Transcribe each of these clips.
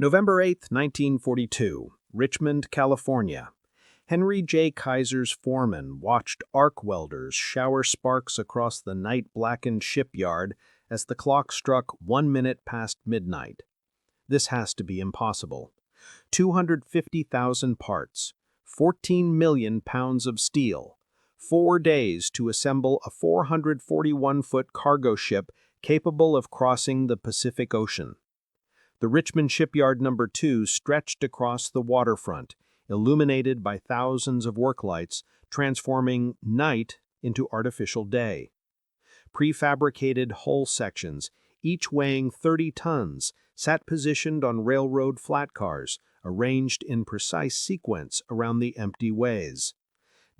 November 8, 1942, Richmond, California. Henry J. Kaiser's foreman watched arc welders shower sparks across the night-blackened shipyard as the clock struck 1 minute past midnight. This has to be impossible. 250,000 parts, 14 million pounds of steel, 4 days to assemble a 441-foot cargo ship capable of crossing the Pacific Ocean. The Richmond Shipyard No. 2 stretched across the waterfront, illuminated by thousands of work lights, transforming night into artificial day. Prefabricated hull sections, each weighing 30 tons, sat positioned on railroad flat cars, arranged in precise sequence around the empty ways.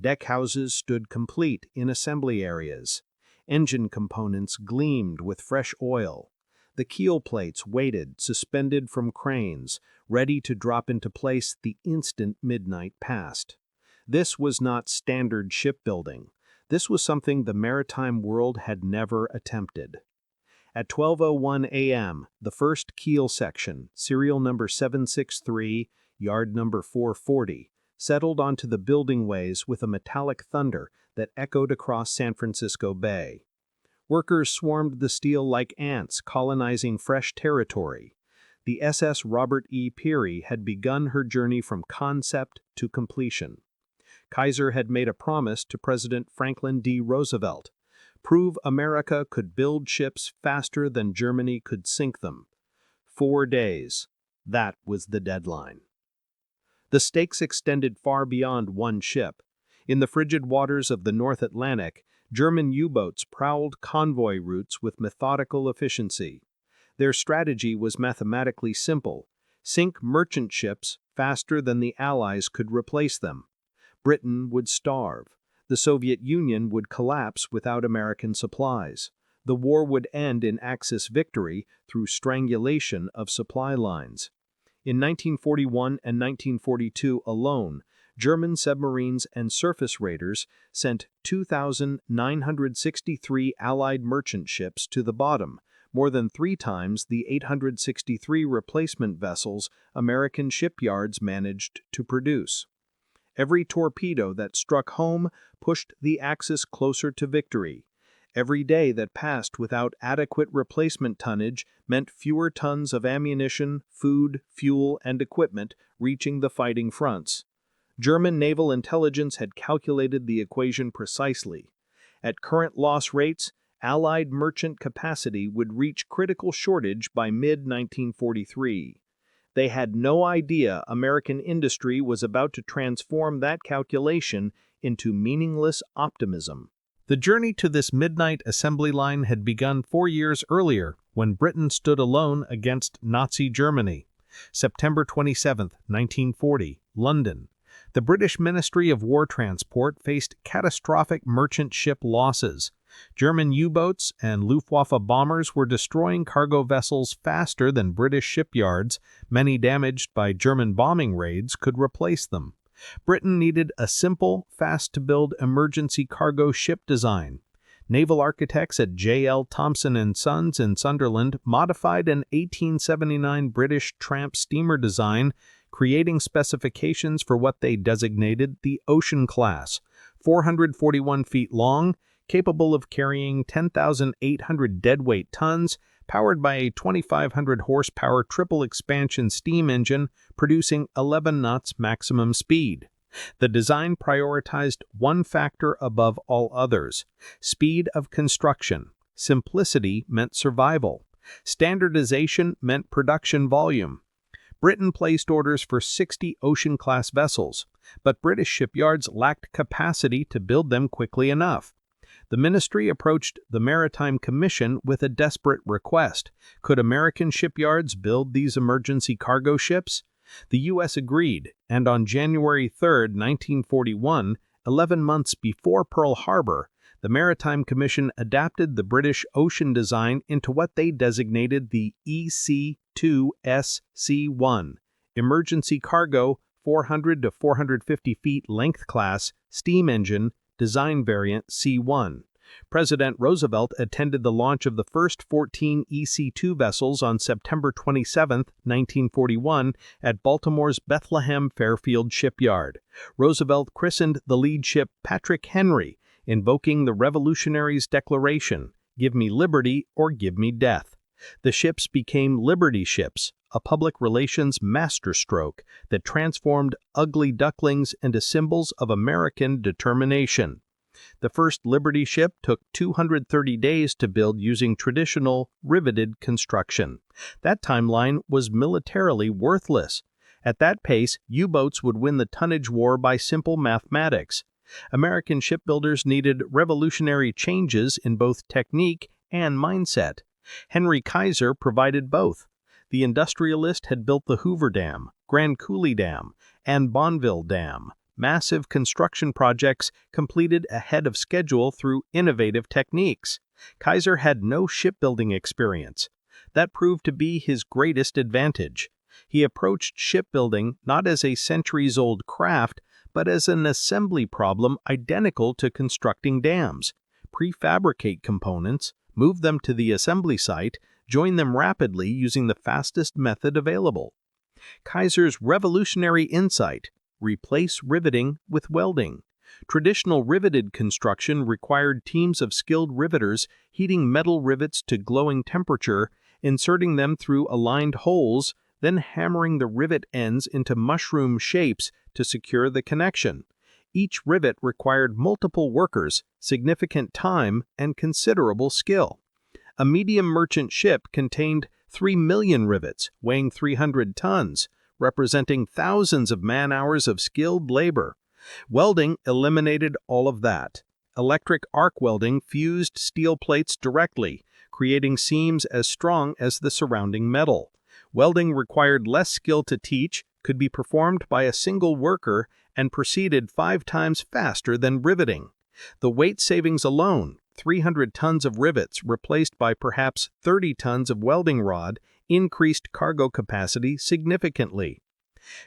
Deck houses stood complete in assembly areas. Engine components gleamed with fresh oil. The keel plates waited, suspended from cranes, ready to drop into place the instant midnight passed. This was not standard shipbuilding. This was something the maritime world had never attempted. At 12:01 a.m., the first keel section, serial number 763, yard number 440, settled onto the building ways with a metallic thunder that echoed across San Francisco Bay. Workers swarmed the steel like ants, colonizing fresh territory. The SS Robert E. Peary had begun her journey from concept to completion. Kaiser had made a promise to President Franklin D. Roosevelt: prove America could build ships faster than Germany could sink them. 4 days. That was the deadline. The stakes extended far beyond one ship. In the frigid waters of the North Atlantic, German U-boats prowled convoy routes with methodical efficiency. Their strategy was mathematically simple: sink merchant ships faster than the Allies could replace them. Britain would starve. The Soviet Union would collapse without American supplies. The war would end in Axis victory through strangulation of supply lines. In 1941 and 1942 alone, German submarines and surface raiders sent 2,963 Allied merchant ships to the bottom, more than 3 times the 863 replacement vessels American shipyards managed to produce. Every torpedo that struck home pushed the Axis closer to victory. Every day that passed without adequate replacement tonnage meant fewer tons of ammunition, food, fuel, and equipment reaching the fighting fronts. German naval intelligence had calculated the equation precisely. At current loss rates, Allied merchant capacity would reach critical shortage by mid-1943. They had no idea American industry was about to transform that calculation into meaningless optimism. The journey to this midnight assembly line had begun 4 years earlier, when Britain stood alone against Nazi Germany. September 27, 1940, London. The British Ministry of War Transport faced catastrophic merchant ship losses. German U-boats and Luftwaffe bombers were destroying cargo vessels faster than British shipyards, many damaged by German bombing raids, could replace them. Britain needed a simple, fast-to-build emergency cargo ship design. Naval architects at J.L. Thompson & Sons in Sunderland modified an 1879 British tramp steamer design, creating specifications for what they designated the Ocean Class, 441 feet long, capable of carrying 10,800 deadweight tons, powered by a 2,500 horsepower triple expansion steam engine producing 11 knots maximum speed. The design prioritized one factor above all others: speed of construction. Simplicity meant survival. Standardization meant production volume. Britain placed orders for 60 Ocean-class vessels, but British shipyards lacked capacity to build them quickly enough. The ministry approached the Maritime Commission with a desperate request: could American shipyards build these emergency cargo ships? The U.S. agreed, and on January 3, 1941, 11 months before Pearl Harbor, the Maritime Commission adapted the British ocean design into what they designated the EC-2SC-1, Emergency Cargo 400 to 450 feet length class steam engine design variant C1. President Roosevelt attended the launch of the first 14 EC-2 vessels on September 27, 1941, at Baltimore's Bethlehem Fairfield shipyard. Roosevelt christened the lead ship Patrick Henry, invoking the Revolutionaries' Declaration, "Give me liberty or give me death." The ships became Liberty ships, a public relations masterstroke that transformed ugly ducklings into symbols of American determination. The first Liberty ship took 230 days to build using traditional, riveted construction. That timeline was militarily worthless. At that pace, U-boats would win the tonnage war by simple mathematics. American shipbuilders needed revolutionary changes in both technique and mindset. Henry Kaiser provided both. The industrialist had built the Hoover Dam, Grand Coulee Dam, and Bonneville Dam, massive construction projects completed ahead of schedule through innovative techniques. Kaiser had no shipbuilding experience. That proved to be his greatest advantage. He approached shipbuilding not as a centuries-old craft, but as an assembly problem identical to constructing dams. Prefabricate components, move them to the assembly site, join them rapidly using the fastest method available. Kaiser's revolutionary insight: replace riveting with welding. Traditional riveted construction required teams of skilled riveters heating metal rivets to glowing temperature, inserting them through aligned holes, then hammering the rivet ends into mushroom shapes to secure the connection. Each rivet required multiple workers, significant time, and considerable skill. A medium merchant ship contained 3 million rivets, weighing 300 tons, representing thousands of man-hours of skilled labor. Welding eliminated all of that. Electric arc welding fused steel plates directly, creating seams as strong as the surrounding metal. Welding required less skill to teach, could be performed by a single worker, and proceeded 5 times faster than riveting. The weight savings alone, 300 tons of rivets replaced by perhaps 30 tons of welding rod, increased cargo capacity significantly.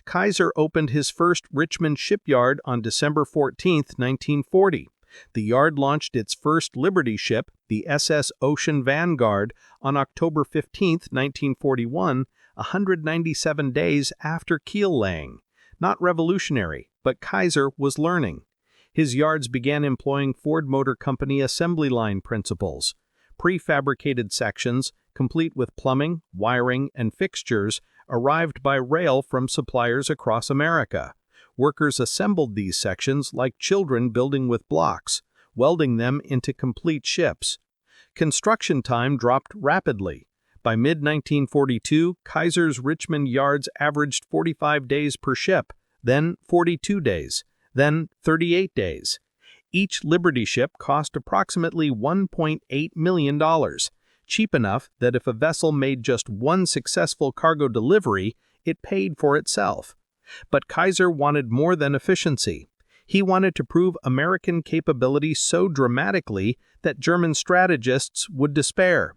Kaiser opened his first Richmond shipyard on December 14, 1940. The yard launched its first Liberty ship, the SS Ocean Vanguard, on October 15, 1941, 197 days after keel laying. Not revolutionary, but Kaiser was learning. His yards began employing Ford Motor Company assembly line principles. Prefabricated sections, complete with plumbing, wiring, and fixtures, arrived by rail from suppliers across America. Workers assembled these sections like children building with blocks, welding them into complete ships. Construction time dropped rapidly. By mid-1942, Kaiser's Richmond yards averaged 45 days per ship, then 42 days, then 38 days. Each Liberty ship cost approximately $1.8 million, cheap enough that if a vessel made just one successful cargo delivery, it paid for itself. But Kaiser wanted more than efficiency. He wanted to prove American capability so dramatically that German strategists would despair.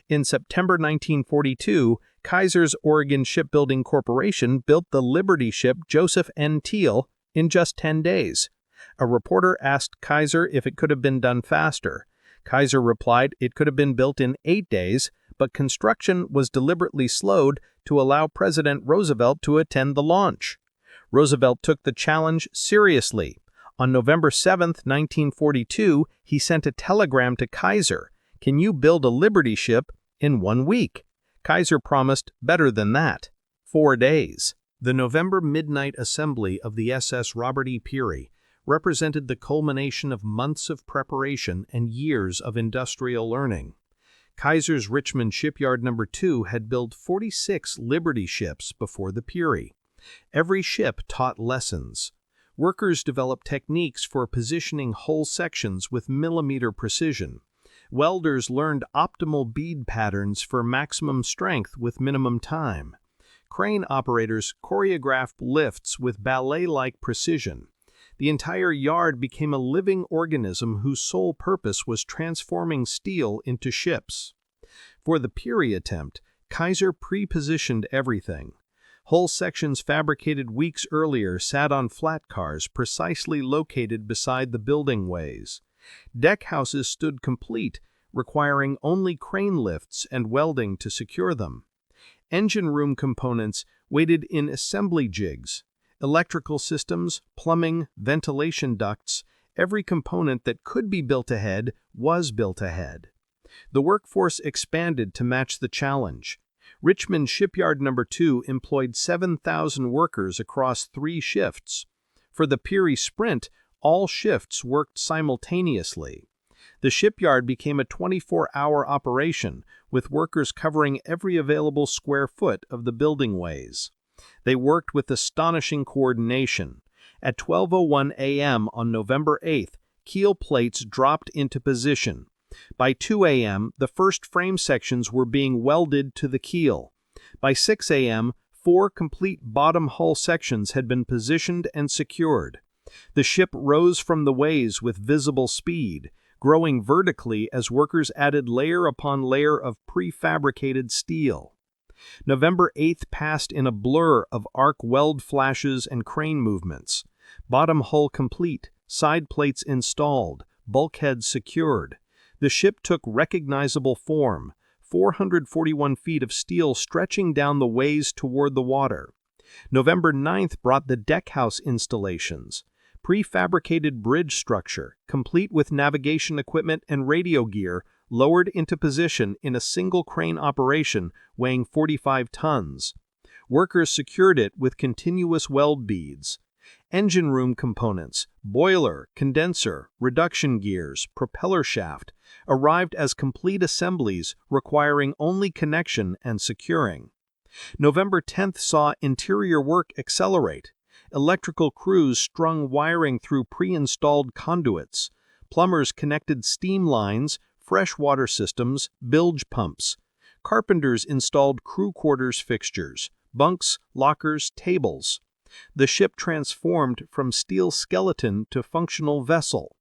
In September 1942, Kaiser's Oregon Shipbuilding Corporation built the Liberty ship Joseph N. Teal in just 10 days. A reporter asked Kaiser if it could have been done faster. Kaiser replied it could have been built in 8 days, but construction was deliberately slowed to allow President Roosevelt to attend the launch. Roosevelt took the challenge seriously. On November 7, 1942, he sent a telegram to Kaiser: "Can you build a Liberty ship in 1 week?" Kaiser promised better than that: 4 days. The November midnight assembly of the SS Robert E. Peary represented the culmination of months of preparation and years of industrial learning. Kaiser's Richmond Shipyard No. 2 had built 46 Liberty ships before the Peary. Every ship taught lessons. Workers developed techniques for positioning hull sections with millimeter precision. Welders learned optimal bead patterns for maximum strength with minimum time. Crane operators choreographed lifts with ballet-like precision. The entire yard became a living organism whose sole purpose was transforming steel into ships. For the Peary attempt, Kaiser pre-positioned everything. Hull sections fabricated weeks earlier sat on flat cars precisely located beside the building ways. Deck houses stood complete, requiring only crane lifts and welding to secure them. Engine room components waited in assembly jigs. Electrical systems, plumbing, ventilation ducts, every component that could be built ahead was built ahead. The workforce expanded to match the challenge. Richmond Shipyard No. 2 employed 7,000 workers across 3 shifts. For the Peary sprint, all shifts worked simultaneously. The shipyard became a 24-hour operation, with workers covering every available square foot of the building ways. They worked with astonishing coordination. At 12:01 a.m. on November 8th, keel plates dropped into position. By 2 a.m., the first frame sections were being welded to the keel. By 6 a.m., 4 complete bottom hull sections had been positioned and secured. The ship rose from the ways with visible speed, growing vertically as workers added layer upon layer of prefabricated steel. November 8th passed in a blur of arc weld flashes and crane movements. Bottom hull complete, side plates installed, bulkheads secured. The ship took recognizable form, 441 feet of steel stretching down the ways toward the water. November 9th brought the deckhouse installations. Prefabricated bridge structure, complete with navigation equipment and radio gear, lowered into position in a single crane operation weighing 45 tons. Workers secured it with continuous weld beads. Engine room components, boiler, condenser, reduction gears, propeller shaft, arrived as complete assemblies requiring only connection and securing. November 10th saw interior work accelerate. Electrical crews strung wiring through pre-installed conduits. Plumbers connected steam lines, freshwater systems, bilge pumps. Carpenters installed crew quarters fixtures, bunks, lockers, tables. The ship transformed from steel skeleton to functional vessel.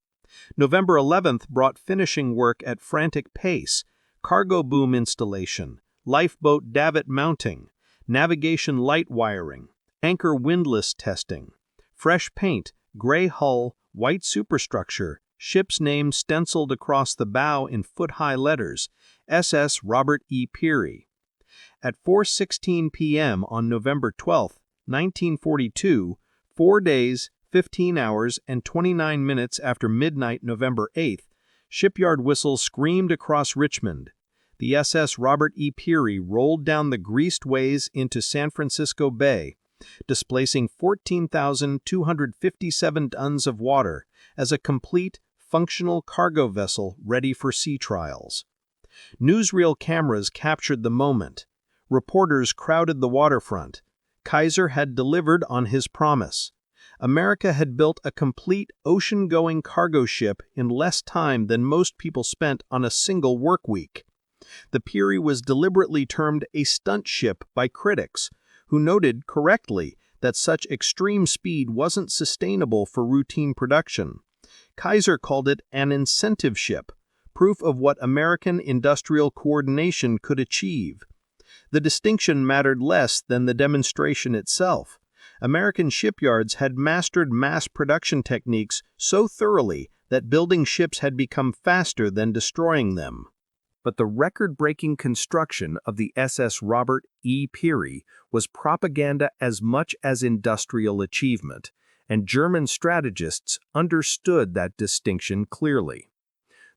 November 11th brought finishing work at frantic pace, cargo boom installation, lifeboat davit mounting, navigation light wiring, anchor windlass testing, fresh paint, gray hull, white superstructure, ship's name stenciled across the bow in foot-high letters, SS Robert E. Peary. At 4:16 p.m. on November 12th, 1942, 4 days, 15 hours, and 29 minutes after midnight November 8th, shipyard whistles screamed across Richmond. The SS Robert E. Peary rolled down the greased ways into San Francisco Bay, displacing 14,257 tons of water as a complete, functional cargo vessel ready for sea trials. Newsreel cameras captured the moment. Reporters crowded the waterfront. Kaiser had delivered on his promise. America had built a complete ocean-going cargo ship in less time than most people spent on a single work week. The Peary was deliberately termed a stunt ship by critics, who noted correctly that such extreme speed wasn't sustainable for routine production. Kaiser called it an incentive ship, proof of what American industrial coordination could achieve. The distinction mattered less than the demonstration itself. American shipyards had mastered mass production techniques so thoroughly that building ships had become faster than destroying them. But the record-breaking construction of the SS Robert E. Peary was propaganda as much as industrial achievement, and German strategists understood that distinction clearly.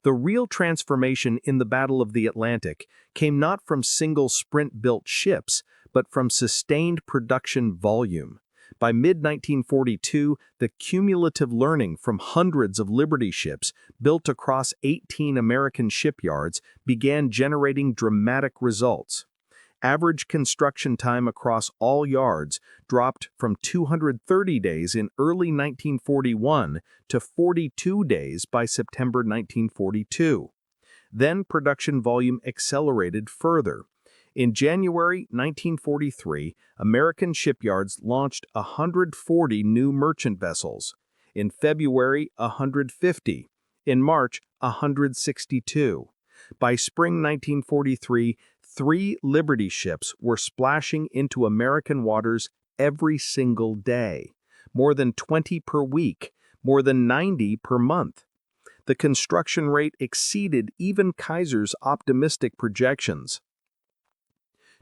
The real transformation in the Battle of the Atlantic came not from single sprint-built ships, but from sustained production volume. By mid-1942, the cumulative learning from hundreds of Liberty ships built across 18 American shipyards began generating dramatic results. Average construction time across all yards dropped from 230 days in early 1941 to 42 days by September 1942. Then production volume accelerated further. In January 1943, American shipyards launched 140 new merchant vessels. In February, 150. In March, 162. By spring 1943, 3 Liberty ships were splashing into American waters every single day. More than 20 per week, more than 90 per month. The construction rate exceeded even Kaiser's optimistic projections.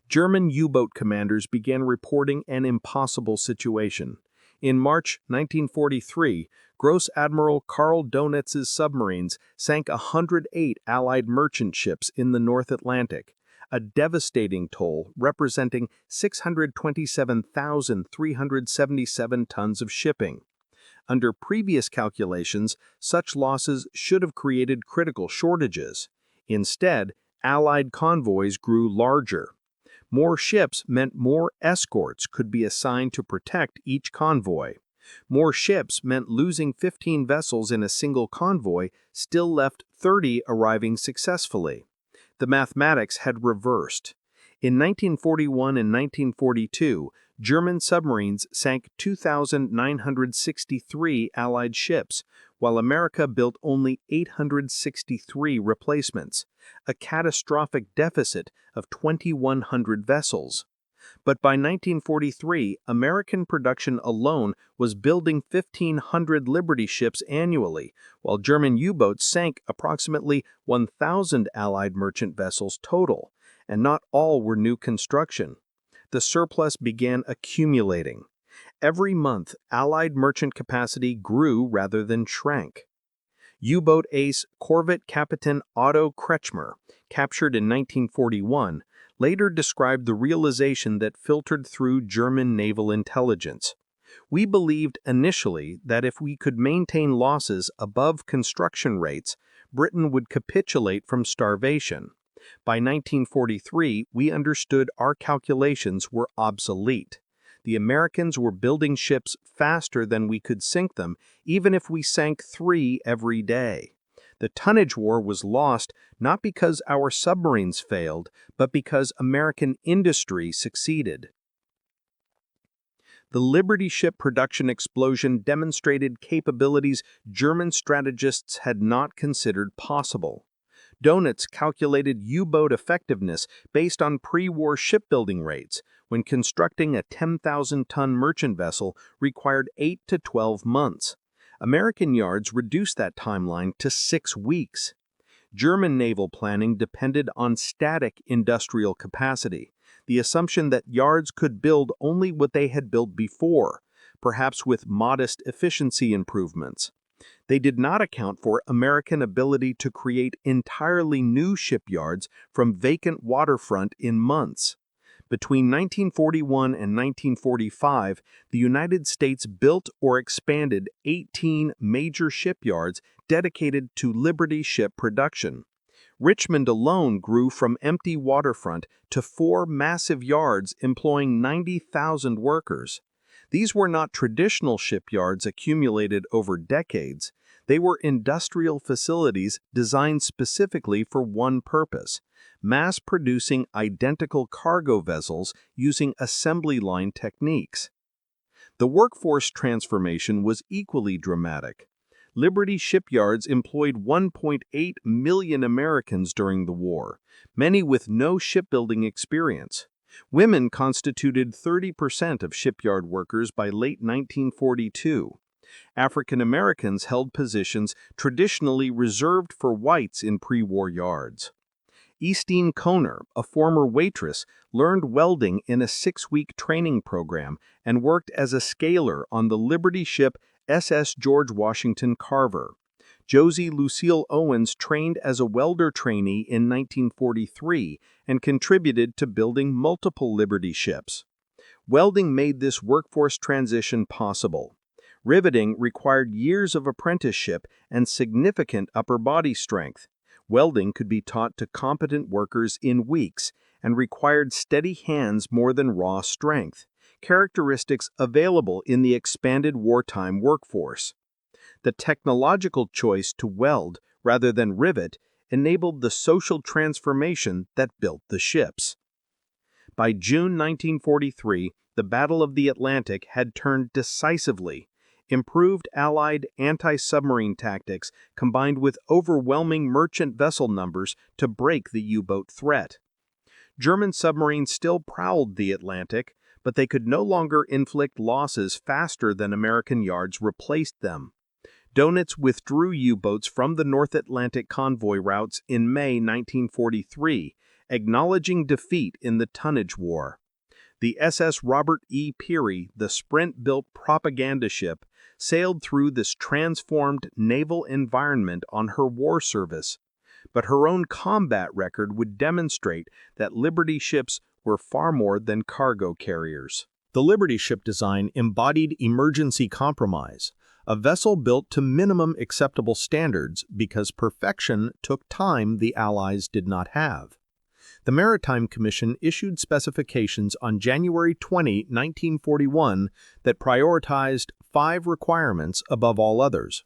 German U-boat commanders began reporting an impossible situation. In March 1943, Gross Admiral Karl Donitz's submarines sank 108 Allied merchant ships in the North Atlantic, a devastating toll representing 627,377 tons of shipping. Under previous calculations, such losses should have created critical shortages. Instead, Allied convoys grew larger. More ships meant more escorts could be assigned to protect each convoy. More ships meant losing 15 vessels in a single convoy still left 30 arriving successfully. The mathematics had reversed. In 1941 and 1942, German submarines sank 2,963 Allied ships, while America built only 863 replacements, a catastrophic deficit of 2,100 vessels. But by 1943, American production alone was building 1,500 Liberty ships annually, while German U-boats sank approximately 1,000 Allied merchant vessels total, and not all were new construction. The surplus began accumulating. Every month, Allied merchant capacity grew rather than shrank. U-boat ace Corvette Captain Otto Kretschmer, captured in 1941, later described the realization that filtered through German naval intelligence. We believed initially that if we could maintain losses above construction rates, Britain would capitulate from starvation. By 1943, we understood our calculations were obsolete. The Americans were building ships faster than we could sink them, even if we sank 3 every day. The tonnage war was lost not because our submarines failed, but because American industry succeeded. The Liberty ship production explosion demonstrated capabilities German strategists had not considered possible. Donitz calculated U-boat effectiveness based on pre-war shipbuilding rates, when constructing a 10,000-ton merchant vessel required 8 to 12 months. American yards reduced that timeline to 6 weeks. German naval planning depended on static industrial capacity, the assumption that yards could build only what they had built before, perhaps with modest efficiency improvements. They did not account for American ability to create entirely new shipyards from vacant waterfront in months. Between 1941 and 1945, the United States built or expanded 18 major shipyards dedicated to Liberty ship production. Richmond alone grew from empty waterfront to 4 massive yards employing 90,000 workers. These were not traditional shipyards accumulated over decades. They were industrial facilities designed specifically for one purpose: mass-producing identical cargo vessels using assembly line techniques. The workforce transformation was equally dramatic. Liberty shipyards employed 1.8 million Americans during the war, many with no shipbuilding experience. Women constituted 30% of shipyard workers by late 1942. African Americans held positions traditionally reserved for whites in pre-war yards. Eastine Koner, a former waitress, learned welding in a 6-week training program and worked as a scaler on the Liberty ship SS George Washington Carver. Josie Lucille Owens trained as a welder trainee in 1943 and contributed to building multiple Liberty ships. Welding made this workforce transition possible. Riveting required years of apprenticeship and significant upper body strength. Welding could be taught to competent workers in weeks and required steady hands more than raw strength, characteristics available in the expanded wartime workforce. The technological choice to weld rather than rivet enabled the social transformation that built the ships. By June 1943, the Battle of the Atlantic had turned decisively. Improved Allied anti-submarine tactics combined with overwhelming merchant vessel numbers to break the U-boat threat. German submarines still prowled the Atlantic, but they could no longer inflict losses faster than American yards replaced them. Donitz withdrew U-boats from the North Atlantic convoy routes in May 1943, acknowledging defeat in the tonnage war. The SS Robert E. Peary, the Sprint-built propaganda ship, sailed through this transformed naval environment on her war service. But her own combat record would demonstrate that Liberty ships were far more than cargo carriers. The Liberty ship design embodied emergency compromise, a vessel built to minimum acceptable standards because perfection took time the Allies did not have. The Maritime Commission issued specifications on January 20, 1941 that prioritized 5 requirements above all others.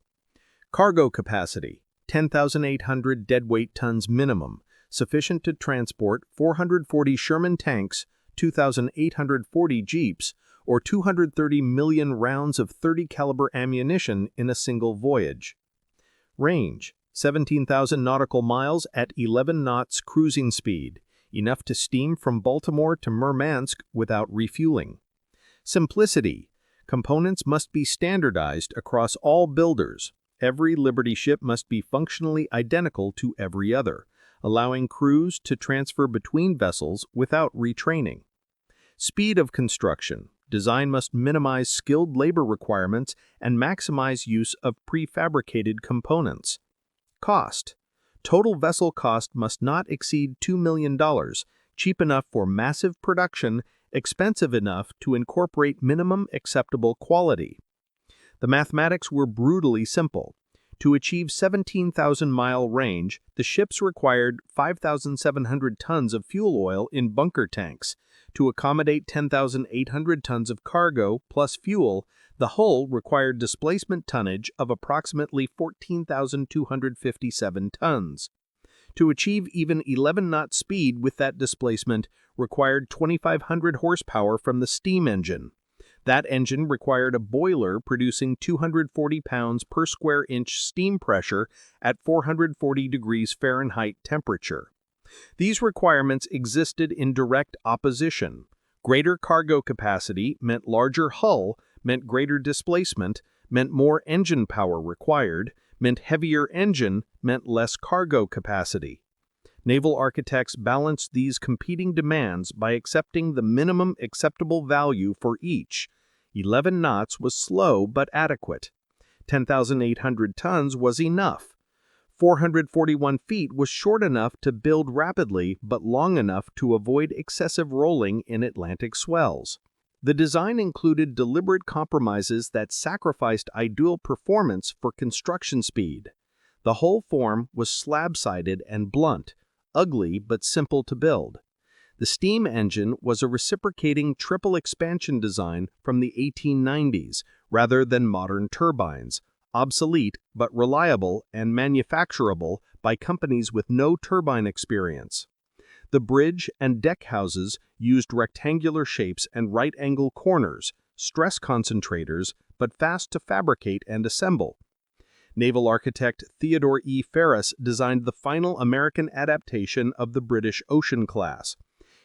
Cargo capacity, 10,800 deadweight tons minimum, sufficient to transport 440 Sherman tanks, 2,840 jeeps, or 230 million rounds of .30 caliber ammunition in a single voyage. Range, 17,000 nautical miles at 11 knots cruising speed, enough to steam from Baltimore to Murmansk without refueling. Simplicity, components must be standardized across all builders. Every Liberty ship must be functionally identical to every other, allowing crews to transfer between vessels without retraining. Speed of construction. Design must minimize skilled labor requirements and maximize use of prefabricated components. Cost. Total vessel cost must not exceed $2 million, cheap enough for massive production, expensive enough to incorporate minimum acceptable quality. The mathematics were brutally simple. To achieve 17,000-mile range, the ships required 5,700 tons of fuel oil in bunker tanks. To accommodate 10,800 tons of cargo plus fuel, the hull required displacement tonnage of approximately 14,257 tons. To achieve even 11-knot speed with that displacement required 2,500 horsepower from the steam engine. That engine required a boiler producing 240 pounds per square inch steam pressure at 440 degrees Fahrenheit temperature. These requirements existed in direct opposition. Greater cargo capacity meant larger hull, meant greater displacement, meant more engine power required, meant heavier engine, meant less cargo capacity. Naval architects balanced these competing demands by accepting the minimum acceptable value for each. 11 knots was slow but adequate. 10,800 tons was enough. 441 feet was short enough to build rapidly but long enough to avoid excessive rolling in Atlantic swells. The design included deliberate compromises that sacrificed ideal performance for construction speed. The whole form was slab-sided and blunt, ugly but simple to build. The steam engine was a reciprocating triple expansion design from the 1890s rather than modern turbines, obsolete but reliable and manufacturable by companies with no turbine experience. The bridge and deck houses used rectangular shapes and right-angle corners, stress concentrators, but fast to fabricate and assemble. Naval architect Theodore E. Ferris designed the final American adaptation of the British Ocean class.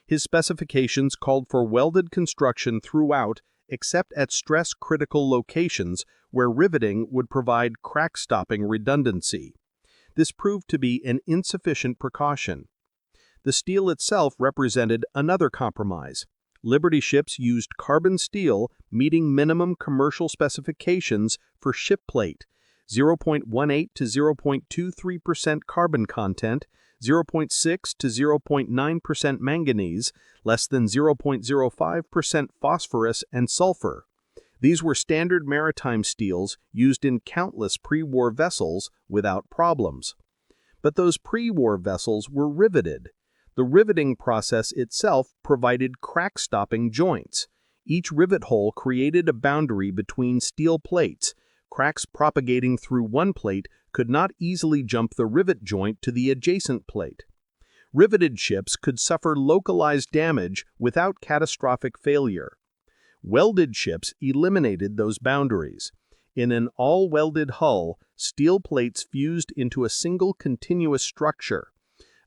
His specifications called for welded construction throughout, except at stress-critical locations where riveting would provide crack-stopping redundancy. This proved to be an insufficient precaution. The steel itself represented another compromise. Liberty ships used carbon steel, meeting minimum commercial specifications for ship plate, 0.18 to 0.23% carbon content, 0.6 to 0.9% manganese, less than 0.05% phosphorus and sulfur. These were standard maritime steels used in countless pre-war vessels without problems. But those pre-war vessels were riveted. The riveting process itself provided crack-stopping joints. Each rivet hole created a boundary between steel plates. Cracks propagating through one plate could not easily jump the rivet joint to the adjacent plate. Riveted ships could suffer localized damage without catastrophic failure. Welded ships eliminated those boundaries. In an all-welded hull, steel plates fused into a single continuous structure.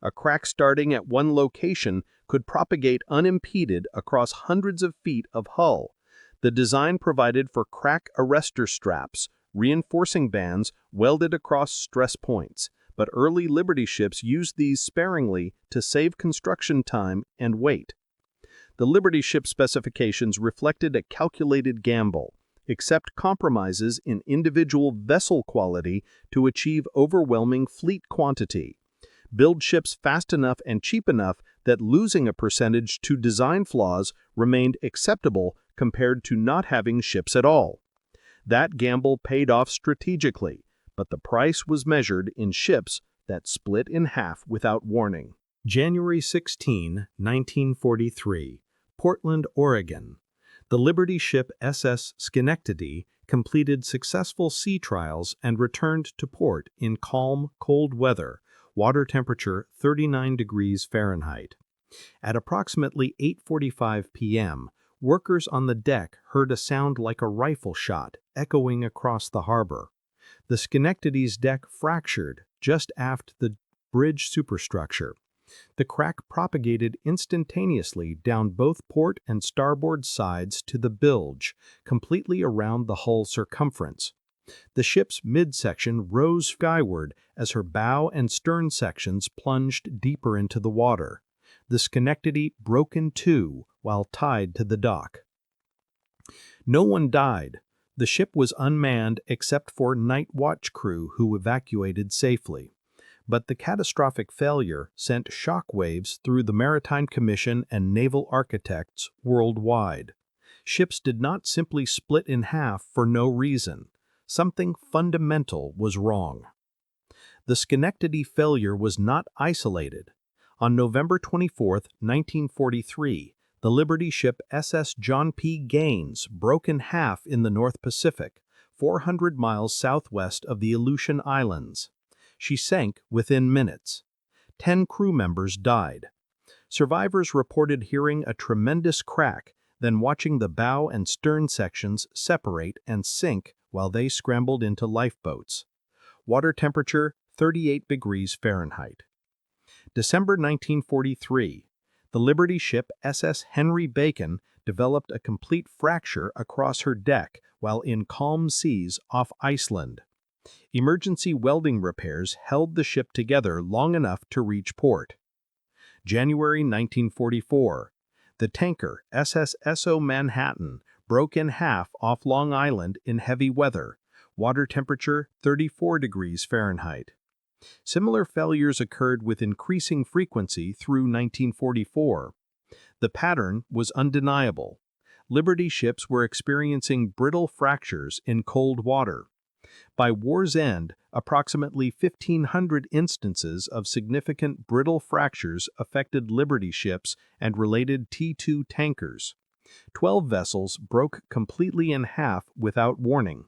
A crack starting at one location could propagate unimpeded across hundreds of feet of hull. The design provided for crack arrestor straps, reinforcing bands welded across stress points, but early Liberty ships used these sparingly to save construction time and weight. The Liberty ship specifications reflected a calculated gamble, accept compromises in individual vessel quality to achieve overwhelming fleet quantity, build ships fast enough and cheap enough that losing a percentage to design flaws remained acceptable compared to not having ships at all. That gamble paid off strategically, but the price was measured in ships that split in half without warning. January 16, 1943, Portland, Oregon. The Liberty ship SS Schenectady completed successful sea trials and returned to port in calm, cold weather, water temperature 39 degrees Fahrenheit. At approximately 8:45 p.m., workers on the deck heard a sound like a rifle shot echoing across the harbor. The Schenectady's deck fractured just aft the bridge superstructure. The crack propagated instantaneously down both port and starboard sides to the bilge, completely around the hull circumference. The ship's midsection rose skyward as her bow and stern sections plunged deeper into the water. The Schenectady broke in two while tied to the dock. No one died. The ship was unmanned except for night watch crew who evacuated safely. But the catastrophic failure sent shock waves through the Maritime Commission and naval architects worldwide. Ships did not simply split in half for no reason. Something fundamental was wrong. The Schenectady failure was not isolated. On November 24, 1943, the Liberty ship SS John P. Gaines broke in half in the North Pacific, 400 miles southwest of the Aleutian Islands. She sank within minutes. 10 crew members died. Survivors reported hearing a tremendous crack, then watching the bow and stern sections separate and sink while they scrambled into lifeboats. Water temperature 38 degrees Fahrenheit. December 1943, the Liberty ship SS Henry Bacon developed a complete fracture across her deck while in calm seas off Iceland. Emergency welding repairs held the ship together long enough to reach port. January 1944, the tanker SS Esso Manhattan broke in half off Long Island in heavy weather, water temperature 34 degrees Fahrenheit. Similar failures occurred with increasing frequency through 1944. The pattern was undeniable. Liberty ships were experiencing brittle fractures in cold water. By war's end, approximately 1,500 instances of significant brittle fractures affected Liberty ships and related T2 tankers. 12 vessels broke completely in half without warning.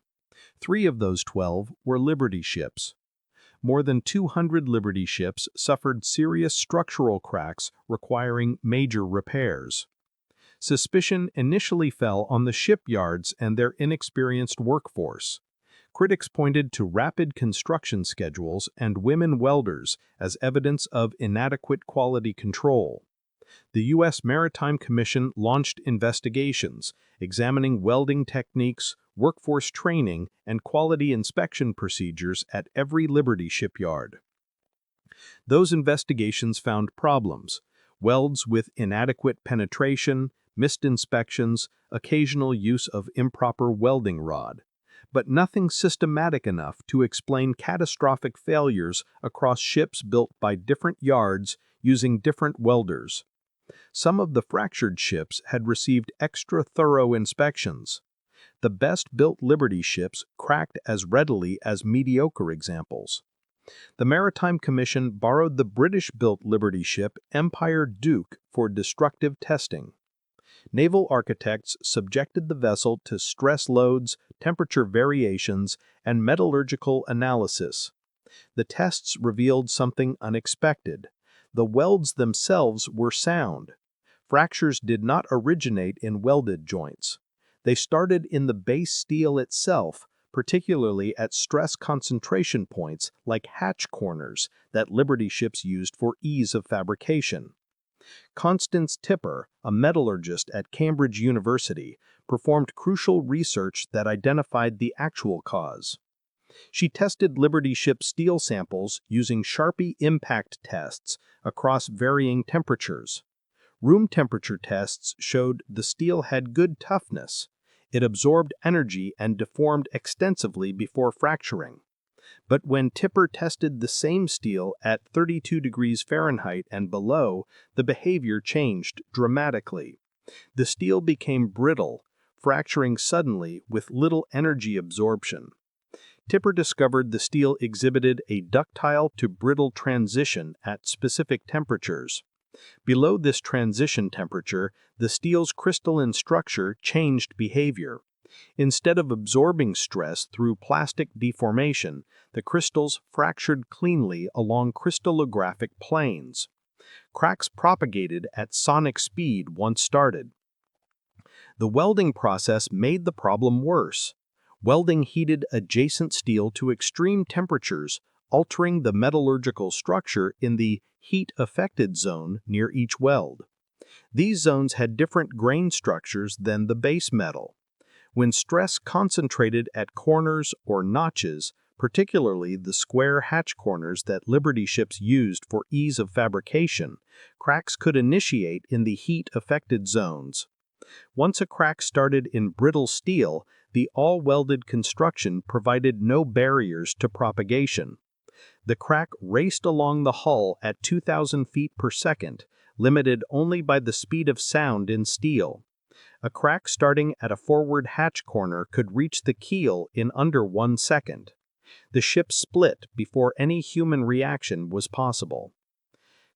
3 of those 12 were Liberty ships. More than 200 Liberty ships suffered serious structural cracks requiring major repairs. Suspicion initially fell on the shipyards and their inexperienced workforce. Critics pointed to rapid construction schedules and women welders as evidence of inadequate quality control. The U.S. Maritime Commission launched investigations, examining welding techniques, workforce training, and quality inspection procedures at every Liberty shipyard. Those investigations found problems: welds with inadequate penetration, missed inspections, occasional use of improper welding rod, but nothing systematic enough to explain catastrophic failures across ships built by different yards using different welders. Some of the fractured ships had received extra thorough inspections. The best-built Liberty ships cracked as readily as mediocre examples. The Maritime Commission borrowed the British-built Liberty ship Empire Duke for destructive testing. Naval architects subjected the vessel to stress loads, temperature variations, and metallurgical analysis. The tests revealed something unexpected. The welds themselves were sound. Fractures did not originate in welded joints. They started in the base steel itself, particularly at stress concentration points like hatch corners that Liberty ships used for ease of fabrication. Constance Tipper, a metallurgist at Cambridge University, performed crucial research that identified the actual cause. She tested Liberty ship steel samples using Sharpie impact tests across varying temperatures. Room temperature tests showed the steel had good toughness. It absorbed energy and deformed extensively before fracturing. But when Tipper tested the same steel at 32 degrees Fahrenheit and below, the behavior changed dramatically. The steel became brittle, fracturing suddenly with little energy absorption. Tipper discovered the steel exhibited a ductile to brittle transition at specific temperatures. Below this transition temperature, the steel's crystalline structure changed behavior. Instead of absorbing stress through plastic deformation, the crystals fractured cleanly along crystallographic planes. Cracks propagated at sonic speed once started. The welding process made the problem worse. Welding heated adjacent steel to extreme temperatures, altering the metallurgical structure in the heat-affected zone near each weld. These zones had different grain structures than the base metal. When stress concentrated at corners or notches, particularly the square hatch corners that Liberty ships used for ease of fabrication, cracks could initiate in the heat-affected zones. Once a crack started in brittle steel, the all-welded construction provided no barriers to propagation. The crack raced along the hull at 2,000 feet per second, limited only by the speed of sound in steel. A crack starting at a forward hatch corner could reach the keel in under 1 second. The ship split before any human reaction was possible.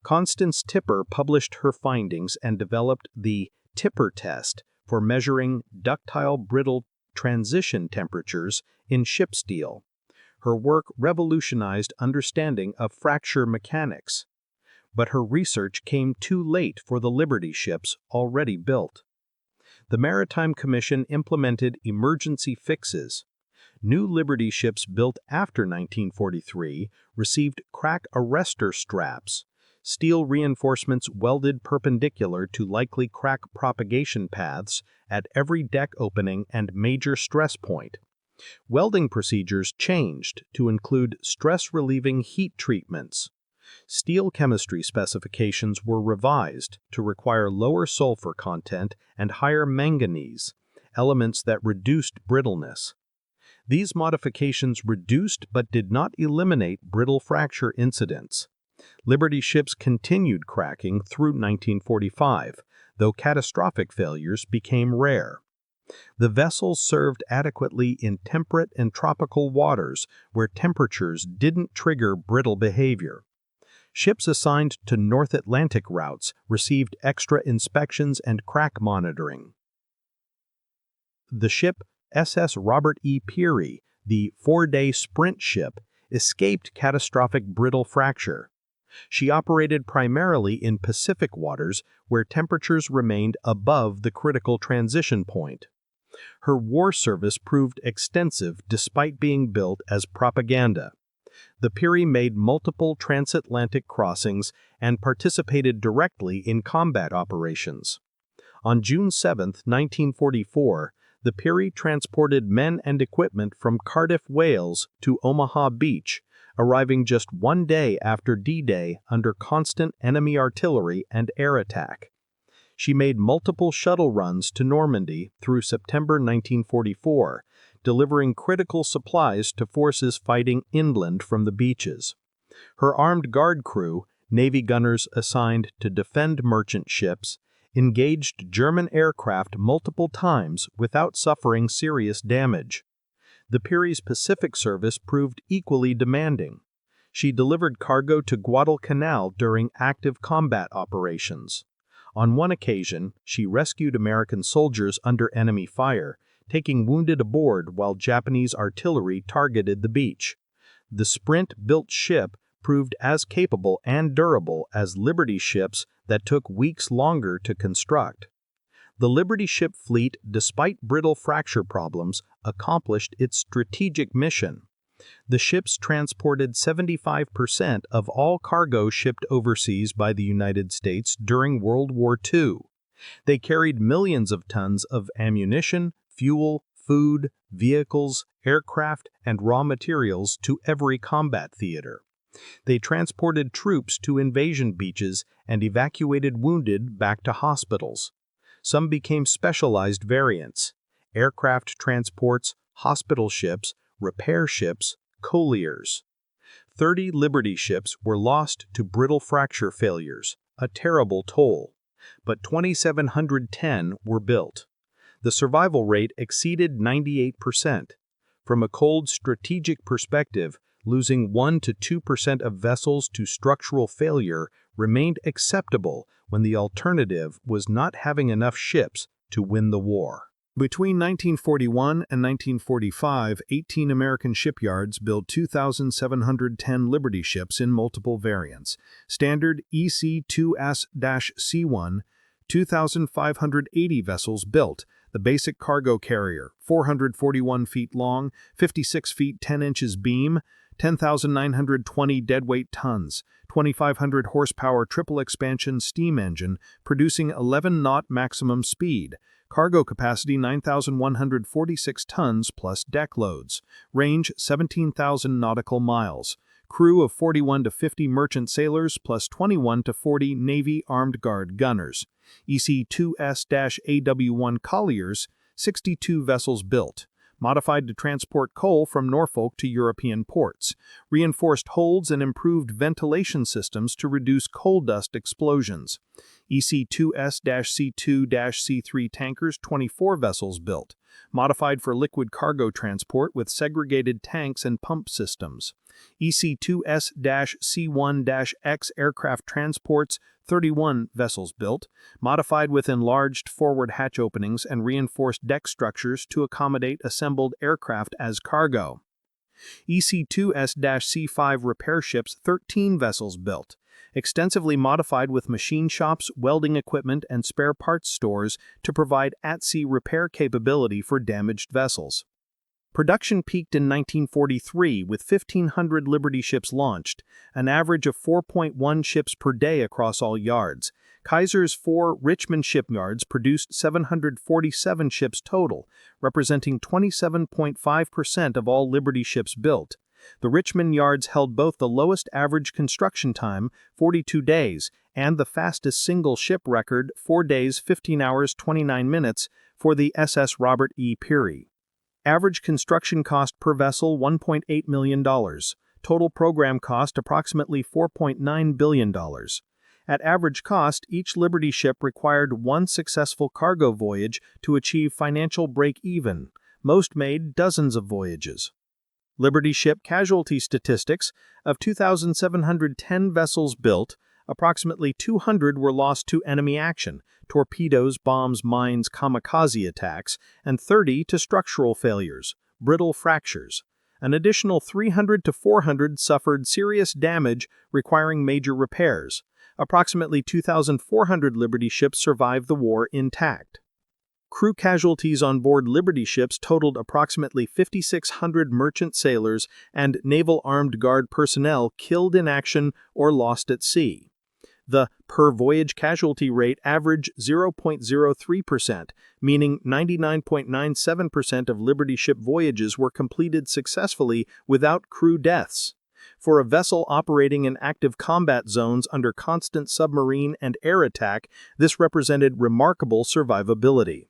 Constance Tipper published her findings and developed the Tipper test for measuring ductile brittle transition temperatures in ship steel. Her work revolutionized understanding of fracture mechanics. But her research came too late for the Liberty ships already built. The Maritime Commission implemented emergency fixes. New Liberty ships built after 1943 received crack arrestor straps, steel reinforcements welded perpendicular to likely crack propagation paths at every deck opening and major stress point. Welding procedures changed to include stress-relieving heat treatments. Steel chemistry specifications were revised to require lower sulfur content and higher manganese, elements that reduced brittleness. These modifications reduced but did not eliminate brittle fracture incidents. Liberty ships continued cracking through 1945, though catastrophic failures became rare. The vessels served adequately in temperate and tropical waters where temperatures didn't trigger brittle behavior. Ships assigned to North Atlantic routes received extra inspections and crack monitoring. The ship SS Robert E. Peary, the 4-day sprint ship, escaped catastrophic brittle fracture. She operated primarily in Pacific waters where temperatures remained above the critical transition point. Her war service proved extensive despite being built as propaganda. The Peary made multiple transatlantic crossings and participated directly in combat operations. On June 7, 1944, the Peary transported men and equipment from Cardiff, Wales to Omaha Beach, arriving just 1 day after D-Day under constant enemy artillery and air attack. She made multiple shuttle runs to Normandy through September 1944, delivering critical supplies to forces fighting inland from the beaches. Her armed guard crew, Navy gunners assigned to defend merchant ships, engaged German aircraft multiple times without suffering serious damage. The Peary's Pacific service proved equally demanding. She delivered cargo to Guadalcanal during active combat operations. On one occasion, she rescued American soldiers under enemy fire, taking wounded aboard while Japanese artillery targeted the beach. The Sprint-built ship proved as capable and durable as Liberty ships that took weeks longer to construct. The Liberty ship fleet, despite brittle fracture problems, accomplished its strategic mission. The ships transported 75% of all cargo shipped overseas by the United States during World War II. They carried millions of tons of ammunition, fuel, food, vehicles, aircraft, and raw materials to every combat theater. They transported troops to invasion beaches and evacuated wounded back to hospitals. Some became specialized variants: aircraft transports, hospital ships, repair ships, colliers. 30 Liberty ships were lost to brittle fracture failures, a terrible toll, but 2,710 were built. The survival rate exceeded 98%. From a cold strategic perspective, losing 1 to 2% of vessels to structural failure remained acceptable when the alternative was not having enough ships to win the war. Between 1941 and 1945, 18 American shipyards built 2,710 Liberty ships in multiple variants. Standard EC2S-C1, 2,580 vessels built. The basic cargo carrier, 441 feet long, 56 feet 10 inches beam, 10,920 deadweight tons, 2,500 horsepower triple expansion steam engine, producing 11-knot maximum speed. Cargo capacity 9,146 tons plus deck loads. Range 17,000 nautical miles. Crew of 41 to 50 merchant sailors plus 21 to 40 Navy Armed Guard gunners. EC2S-AW1 colliers, 62 vessels built. Modified to transport coal from Norfolk to European ports. Reinforced holds and improved ventilation systems to reduce coal dust explosions. EC2S-C2-C3 tankers, 24 vessels built. Modified for liquid cargo transport with segregated tanks and pump systems. EC2S-C1-X aircraft transports, 31 vessels built, modified with enlarged forward hatch openings and reinforced deck structures to accommodate assembled aircraft as cargo. EC2S-C5 repair ships, 13 vessels built, extensively modified with machine shops, welding equipment, and spare parts stores to provide at-sea repair capability for damaged vessels. Production peaked in 1943 with 1,500 Liberty ships launched, an average of 4.1 ships per day across all yards. Kaiser's 4 Richmond shipyards produced 747 ships total, representing 27.5% of all Liberty ships built. The Richmond yards held both the lowest average construction time, 42 days, and the fastest single ship record, 4 days, 15 hours, 29 minutes, for the SS Robert E. Peary. Average construction cost per vessel, $1.8 million. Total program cost, approximately $4.9 billion. At average cost, each Liberty ship required 1 successful cargo voyage to achieve financial break-even. Most made dozens of voyages. Liberty ship casualty statistics: of 2,710 vessels built, approximately 200 were lost to enemy action, torpedoes, bombs, mines, kamikaze attacks, and 30 to structural failures, brittle fractures. An additional 300 to 400 suffered serious damage requiring major repairs. Approximately 2,400 Liberty ships survived the war intact. Crew casualties on board Liberty ships totaled approximately 5,600 merchant sailors and Naval Armed Guard personnel killed in action or lost at sea. The per-voyage casualty rate averaged 0.03%, meaning 99.97% of Liberty ship voyages were completed successfully without crew deaths. For a vessel operating in active combat zones under constant submarine and air attack, this represented remarkable survivability.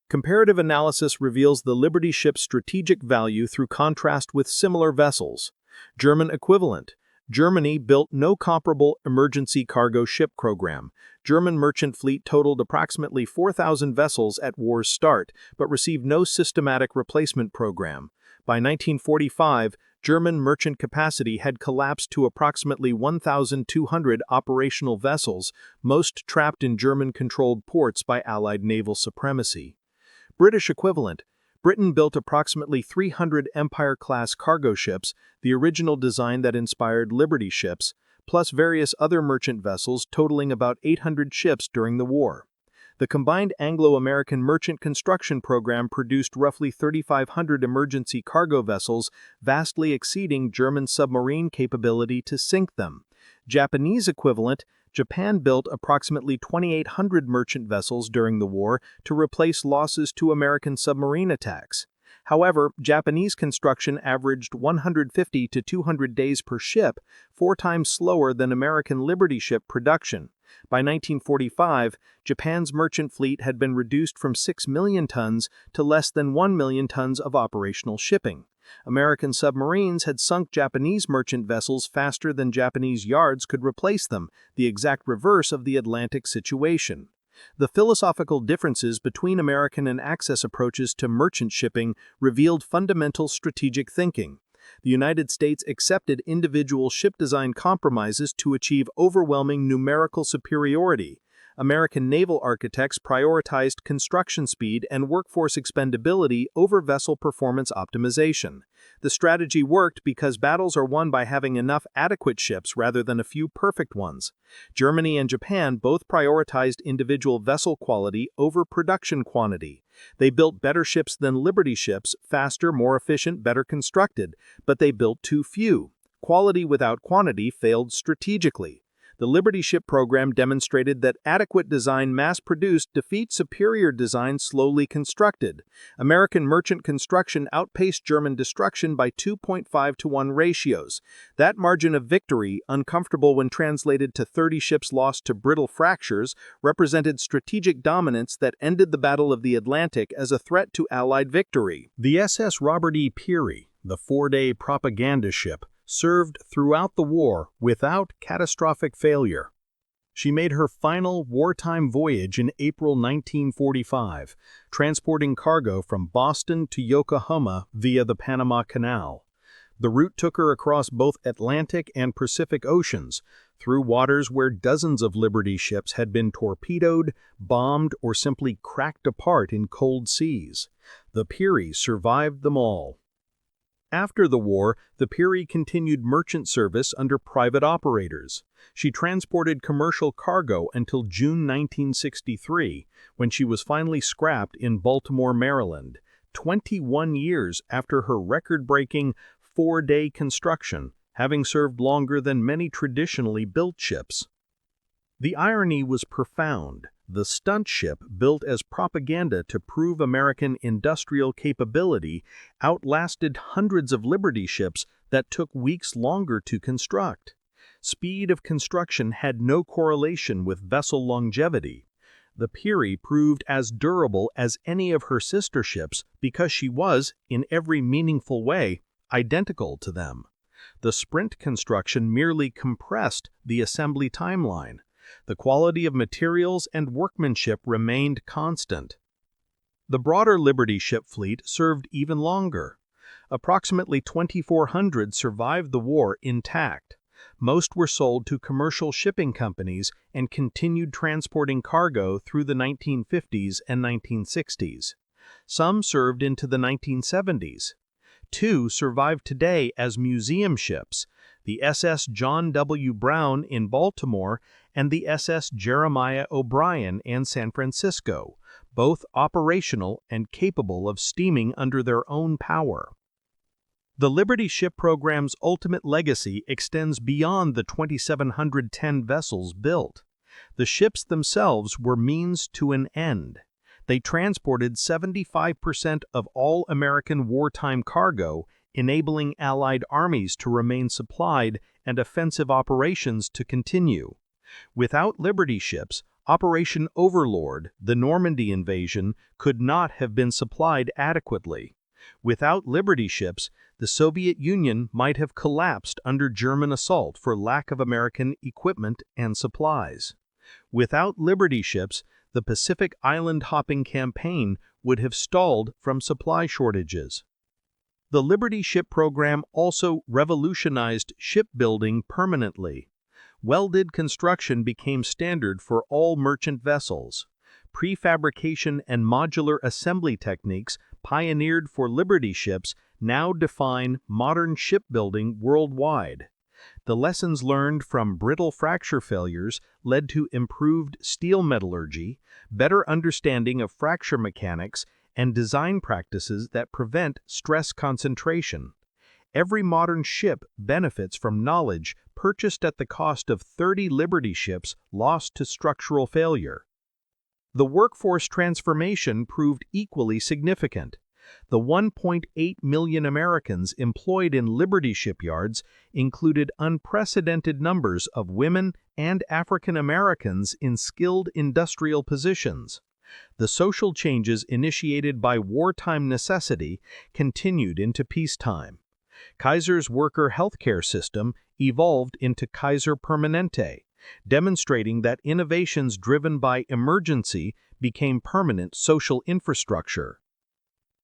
Comparative analysis reveals the Liberty ship's strategic value through contrast with similar vessels. German equivalent. Germany built no comparable emergency cargo ship program. German merchant fleet totaled approximately 4,000 vessels at war's start, but received no systematic replacement program. By 1945, German merchant capacity had collapsed to approximately 1,200 operational vessels, most trapped in German-controlled ports by Allied naval supremacy. British equivalent. Britain built approximately 300 Empire-class cargo ships, the original design that inspired Liberty ships, plus various other merchant vessels totaling about 800 ships during the war. The combined Anglo-American merchant construction program produced roughly 3,500 emergency cargo vessels, vastly exceeding German submarine capability to sink them. Japanese equivalent, Japan built approximately 2,800 merchant vessels during the war to replace losses to American submarine attacks. However, Japanese construction averaged 150 to 200 days per ship, 4 times slower than American Liberty ship production. By 1945, Japan's merchant fleet had been reduced from 6 million tons to less than 1 million tons of operational shipping. American submarines had sunk Japanese merchant vessels faster than Japanese yards could replace them, the exact reverse of the Atlantic situation. The philosophical differences between American and Axis approaches to merchant shipping revealed fundamental strategic thinking. The United States accepted individual ship design compromises to achieve overwhelming numerical superiority. American naval architects prioritized construction speed and workforce expendability over vessel performance optimization. The strategy worked because battles are won by having enough adequate ships rather than a few perfect ones. Germany and Japan both prioritized individual vessel quality over production quantity. They built better ships than Liberty ships, faster, more efficient, better constructed, but they built too few. Quality without quantity failed strategically. The Liberty ship program demonstrated that adequate design mass-produced defeats superior design slowly constructed. American merchant construction outpaced German destruction by 2.5 to 1 ratios. That margin of victory, uncomfortable when translated to 30 ships lost to brittle fractures, represented strategic dominance that ended the Battle of the Atlantic as a threat to Allied victory. The SS Robert E. Peary, the 4-day propaganda ship, served throughout the war without catastrophic failure. She made her final wartime voyage in April 1945, transporting cargo from Boston to Yokohama via the Panama Canal. The route took her across both Atlantic and Pacific Oceans, through waters where dozens of Liberty ships had been torpedoed, bombed, or simply cracked apart in cold seas. The Peary survived them all. After the war, the Peary continued merchant service under private operators. She transported commercial cargo until June 1963, when she was finally scrapped in Baltimore, Maryland, 21 years after her record-breaking 4-day construction, having served longer than many traditionally built ships. The irony was profound. The stunt ship, built as propaganda to prove American industrial capability, outlasted hundreds of Liberty ships that took weeks longer to construct. Speed of construction had no correlation with vessel longevity. The Peary proved as durable as any of her sister ships because she was, in every meaningful way, identical to them. The sprint construction merely compressed the assembly timeline. The quality of materials and workmanship remained constant. The broader Liberty ship fleet served even longer. Approximately 2,400 survived the war intact. Most were sold to commercial shipping companies and continued transporting cargo through the 1950s and 1960s. Some served into the 1970s. 2 survive today as museum ships, the SS John W. Brown in Baltimore and the SS Jeremiah O'Brien in San Francisco, both operational and capable of steaming under their own power. The Liberty ship program's ultimate legacy extends beyond the 2,710 vessels built. The ships themselves were means to an end. They transported 75% of all American wartime cargo, enabling Allied armies to remain supplied and offensive operations to continue. Without Liberty ships, Operation Overlord, the Normandy invasion, could not have been supplied adequately. Without Liberty ships, the Soviet Union might have collapsed under German assault for lack of American equipment and supplies. Without Liberty ships, the Pacific Island hopping campaign would have stalled from supply shortages. The Liberty ship program also revolutionized shipbuilding permanently. Welded construction became standard for all merchant vessels. Prefabrication and modular assembly techniques pioneered for Liberty ships now define modern shipbuilding worldwide. The lessons learned from brittle fracture failures led to improved steel metallurgy, better understanding of fracture mechanics, and design practices that prevent stress concentration. Every modern ship benefits from knowledge purchased at the cost of 30 Liberty ships lost to structural failure. The workforce transformation proved equally significant. The 1.8 million Americans employed in Liberty shipyards included unprecedented numbers of women and African Americans in skilled industrial positions. The social changes initiated by wartime necessity continued into peacetime. Kaiser's worker healthcare system evolved into Kaiser Permanente, demonstrating that innovations driven by emergency became permanent social infrastructure.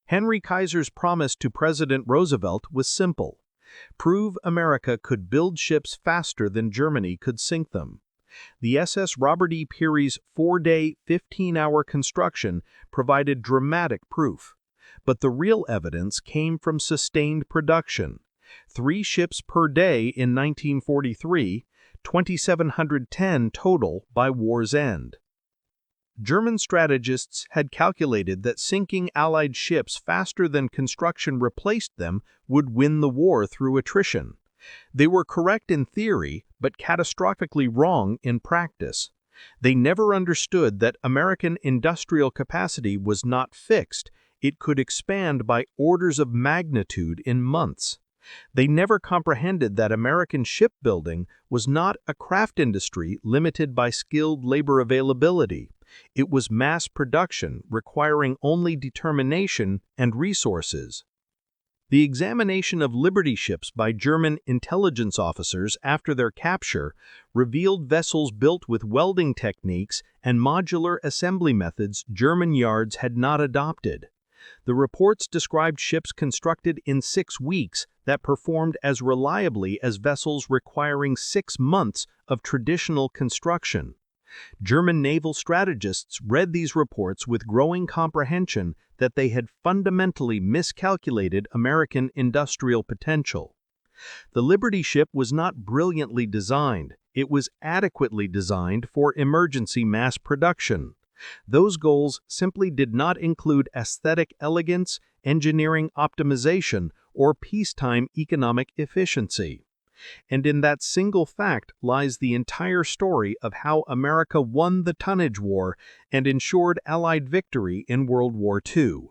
Henry Kaiser's promise to President Roosevelt was simple: prove America could build ships faster than Germany could sink them. The SS Robert E. Peary's 4-day, 15-hour construction provided dramatic proof. But the real evidence came from sustained production. 3 ships per day in 1943, 2,710 total by war's end. German strategists had calculated that sinking Allied ships faster than construction replaced them would win the war through attrition. They were correct in theory, but catastrophically wrong in practice. They never understood that American industrial capacity was not fixed. It could expand by orders of magnitude in months. They never comprehended that American shipbuilding was not a craft industry limited by skilled labor availability. It was mass production requiring only determination and resources. The examination of Liberty ships by German intelligence officers after their capture revealed vessels built with welding techniques and modular assembly methods German yards had not adopted. The reports described ships constructed in 6 weeks that performed as reliably as vessels requiring 6 months of traditional construction. German naval strategists read these reports with growing comprehension that they had fundamentally miscalculated American industrial potential. The Liberty ship was not brilliantly designed. It was adequately designed for emergency mass production. Those goals simply did not include aesthetic elegance, engineering optimization, or peacetime economic efficiency. And in that single fact lies the entire story of how America won the tonnage war and ensured Allied victory in World War II.